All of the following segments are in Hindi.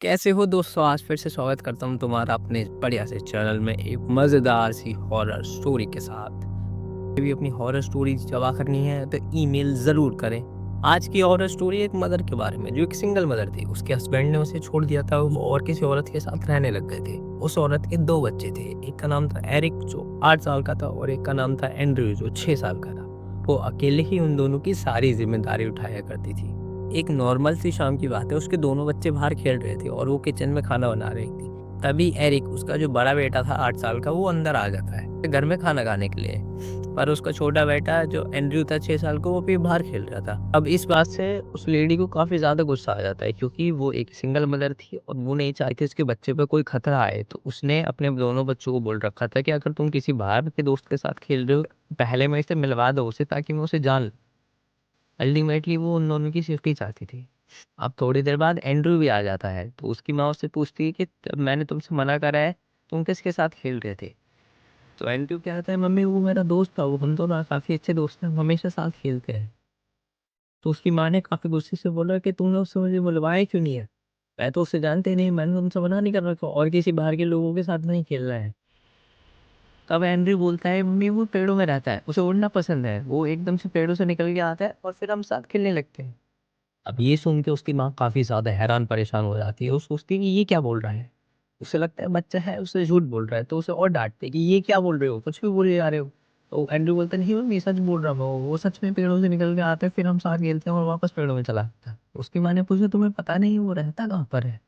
कैसे हो दोस्तों? आज फिर से स्वागत करता हूँ तुम्हारा अपने बढ़िया से चैनल में एक मज़ेदार सी हॉरर स्टोरी के साथ। भी अपनी हॉरर स्टोरी जमा करनी है तो ईमेल ज़रूर करें। आज की हॉरर स्टोरी एक मदर के बारे में, जो एक सिंगल मदर थी। उसके हस्बैंड ने उसे छोड़ दिया था, वो और किसी औरत के साथ रहने लग गए थे। उस औरत के 2 बच्चे थे, एक का नाम था एरिक जो 8 साल का था और एक का नाम था एंड्रयू जो 6 साल का था। वो अकेले ही उन दोनों की सारी ज़िम्मेदारी उठाया करती थी। एक नॉर्मल सी शाम की बात है, उसके दोनों बच्चे बाहर खेल रहे थे और वो किचन में खाना बना रही थी। तभी एरिक, उसका जो बड़ा बेटा था 8 साल का, वो अंदर आ जाता है घर में खाना खाने के लिए। पर उसका छोटा बेटा जो एंड्रयू था 6 साल का, वो भी बाहर खेल रहा था। अब इस बात से उस लेडी को काफ़ी ज़्यादा गुस्सा आ जाता है, क्योंकि वो एक सिंगल मदर थी और वो नहीं चाहती उसके बच्चे पे कोई खतरा आए। तो उसने अपने दोनों बच्चों को बोल रखा था कि अगर तुम किसी बाहर के दोस्त के साथ खेल रहे हो, पहले मैं इसे मिलवा दो उसे, ताकि मैं उसे जान लूं। अल्टीमेटली वो उन दोनों की सेफ्टी चाहती थी। अब थोड़ी देर बाद एंड्रयू भी आ जाता है, तो उसकी माँ उससे पूछती है कि मैंने तुमसे मना करा है, तुम किसके साथ खेल रहे थे? तो एंड्रयू कहता है, मम्मी वो मेरा दोस्त था, वो हम दोनों काफ़ी अच्छे दोस्त हैं, हम हमेशा साथ खेलते हैं। तो उसकी माँ ने काफ़ी गुस्से से बोला कि तुमने उससे मुझे बुलवाया क्यों नहीं है? मैं तो उससे जानते नहीं, मैंने तुमसे मना नहीं कर रखा और किसी बाहर के लोगों के साथ नहीं खेलना है। तब एंड्रयू बोलता है, मम्मी वो पेड़ों में रहता है, उसे उड़ना पसंद है, वो एकदम से पेड़ों से निकल के आता है और फिर हम साथ खेलने लगते हैं। अब ये सुन के उसकी माँ काफ़ी ज़्यादा हैरान परेशान हो जाती है। वो सोचती है कि ये क्या बोल रहा है? उसे लगता है बच्चा है, उससे झूठ बोल रहा है, तो उसे और डाँटती है कि ये क्या बोल रहे हो? कुछ भी बोले जा रहे हो। तो एंड्रयू बोलता है, नहीं मम्मी सच बोल रहा मैं, वो सच में पेड़ों से निकल के आता है, फिर हम साथ खेलते हैं और वापस पेड़ों में चला आता है। उसकी माँ ने पूछा, तुम्हें पता नहीं वो रहता कहाँ पर है?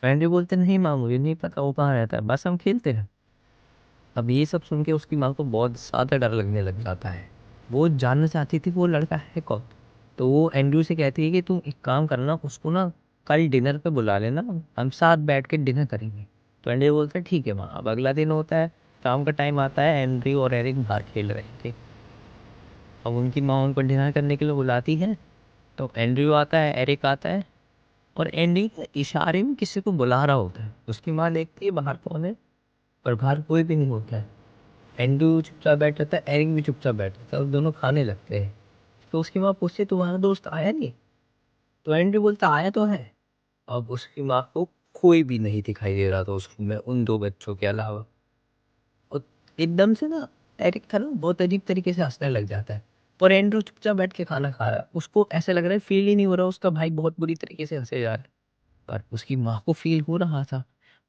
तो एंड्रयू बोलते हैं, नहीं माँ मुझे नहीं पता वो कहाँ रहता है, बस हम खेलते हैं। अब ये सब सुन के उसकी माँ को बहुत ज़्यादा डर लगने लग जाता है। वो जानना चाहती थी वो लड़का है कौन? तो वो एंड्रयू से कहती है कि तुम एक काम करना, उसको ना कल डिनर पे बुला लेना, हम साथ बैठ के डिनर करेंगे। तो एंड्रयू बोलता है, ठीक है माँ। अब अगला दिन होता है, शाम का टाइम आता है, एंड्रयू और एरिक बाहर खेल रहे थे। अब उनकी माँ उनको डिनर करने के लिए बुलाती है, तो एंड्रयू आता है, एरिक आता है और एंड्रयू इशारे में किसी को बुला रहा होता है। उसकी माँ देखती है बाहर कौन है, पर बाहर कोई भी नहीं होता है। एंड्रयू चुपचाप बैठ जाता है, एरिक भी चुपचाप बैठ जाता है और दोनों खाने लगते हैं। तो उसकी माँ पूछती है, तुम्हारा दोस्त आया नहीं? तो एंड्रयू बोलता, आया तो है। अब उसकी माँ को कोई भी नहीं दिखाई दे रहा था उस रूम में, उन 2 बच्चों के अलावा। और एकदम से ना एरिक था ना, बहुत अजीब तरीके से हँसने लग जाता है। और एंड्रयू चुपचाप बैठ के खाना खा रहा है। उसको ऐसा लग रहा है, फ़ील ही नहीं हो रहा उसका भाई बहुत बुरी तरीके से हँसे जा रहा है। पर उसकी माँ को फ़ील हो रहा था।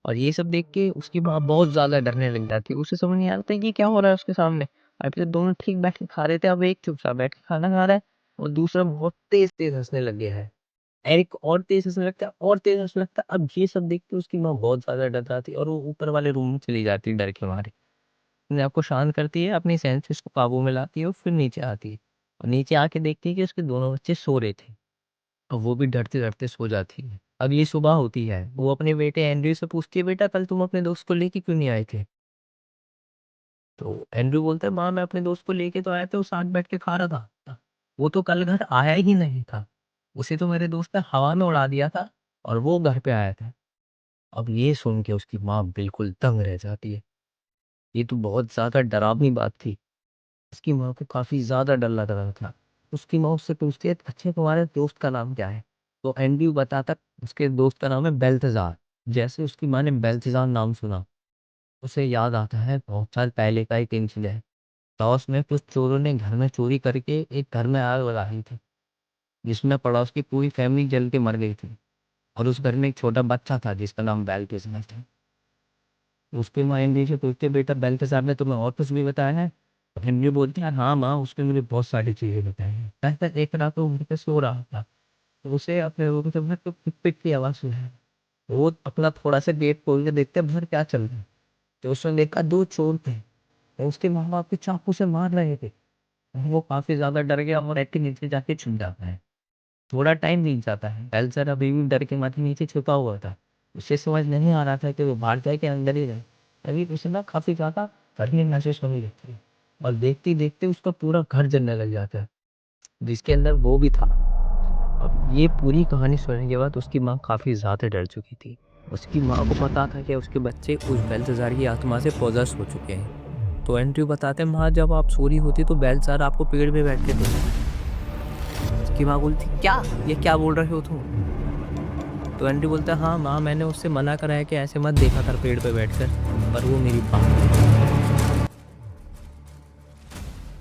और ये सब देख के उसकी माँ बहुत ज़्यादा डरने लग जाती है। उसे समझ नहीं आता कि क्या हो रहा है उसके सामने। अभी तो दोनों ठीक बैठ के खा रहे थे, अब एक चुपचाप बैठ के खाना खा रहा है और दूसरा बहुत तेज़-तेज़ हँसने लग गया है। एरिक और तेज़ हँसने लगता है और तेज़ हँसने लगता है। अब ये सब देख के उसकी माँ बहुत ज़्यादा डर जाती है और वो ऊपर वाले रूम में चली जाती है डर के मारे। अपने आप को शांत करती है, अपनी सेंसेस को काबू में लाती है और फिर नीचे आती है। और नीचे आके देखती है कि उसके दोनों बच्चे सो रहे थे और वो भी डरते-डरते सो जाती है। अब ये सुबह होती है, वो अपने बेटे एंड्रयू से पूछती है, बेटा कल तुम अपने दोस्त को लेके क्यों नहीं आए थे? तो एंड्रयू बोलता है, माँ मैं अपने दोस्त को लेके तो आया था, वो साथ बैठ के खा रहा था। वो तो कल घर आया ही नहीं था। उसे तो मेरे दोस्त ने हवा में उड़ा दिया था और वो घर पे आया था। अब ये सुन के उसकी माँ बिल्कुल दंग रह जाती है। ये तो बहुत ज़्यादा डरावनी बात थी। उसकी माँ को काफ़ी ज़्यादा डर लग रहा था। उसकी माँ उससे पूछती है, अच्छा तुम्हारे दोस्त का नाम क्या है? तो एंड्रयू बताता उसके दोस्त का नाम है बेल्तज़ार। जैसे उसकी माँ ने बेल्तज़ार नाम सुना, उसे याद आता है बहुत साल पहले का एक इंसिडेंट। पड़ोस में कुछ चोरों ने घर में चोरी करके एक घर में आग लगा दी थी, जिसमें पड़ोस की पूरी फैमिली जल के मर गई थी। और उस घर में एक छोटा बच्चा था जिसका नाम बेल्तज़ार था। उसपे माँ एंड्रयू से पूछती है, बेटा बेल्तज़ार ने तुम्हें और कुछ भी बताया है? एंड्रयू बोलती है, हाँ माँ उसने मुझे बहुत सारी चीज़ें बताई हैं। मैं एक रात को वहीं पे सो रहा था, तो उसे अपने रूम से बाहर तो पिट-पिट की आवाज़ सुनाई। वो अपना थोड़ा-सा गेट खोल के देखते हैं बाहर क्या चल रहा है। तो उसने देखा 2 चोर थे, वो उसके माँ-बाप को चाकू से मार रहे थे। वो काफ़ी ज़्यादा डर गया और बेड के नीचे जाके छुप जाता है। थोड़ा टाइम बीत जाता है, बेल्ज़र अभी भी डर के मारे नीचे छुपा हुआ था। उसे समझ नहीं आ रहा था कि वो बाहर जाए कि अंदर ही जाए। तभी उसे ना काफ़ी ज़्यादा डर की महसूस होने लगती है और देखते-देखते उसका पूरा घर जलने लग जाता है, जिसके अंदर वो भी था। अब ये पूरी कहानी सुनने के बाद उसकी माँ काफ़ी ज़्यादा डर चुकी थी। उसकी माँ को पता था कि उसके बच्चे उस बेल्तज़ार की आत्मा से पॉसेस हो चुके हैं। तो एंड्रयू बताते हैं, माँ जब आप सो रही होती तो बेल्तज़ार आपको पेड़ पे बैठ के देखता। उसकी माँ बोलती, क्या? ये क्या बोल रहे हो तुम? तो एंड्रयू बोलता है हाँ माँ मैंने उससे मना करा है कि ऐसे मत देखा कर पेड़ पे बैठकर, पर वो मेरी बात नहीं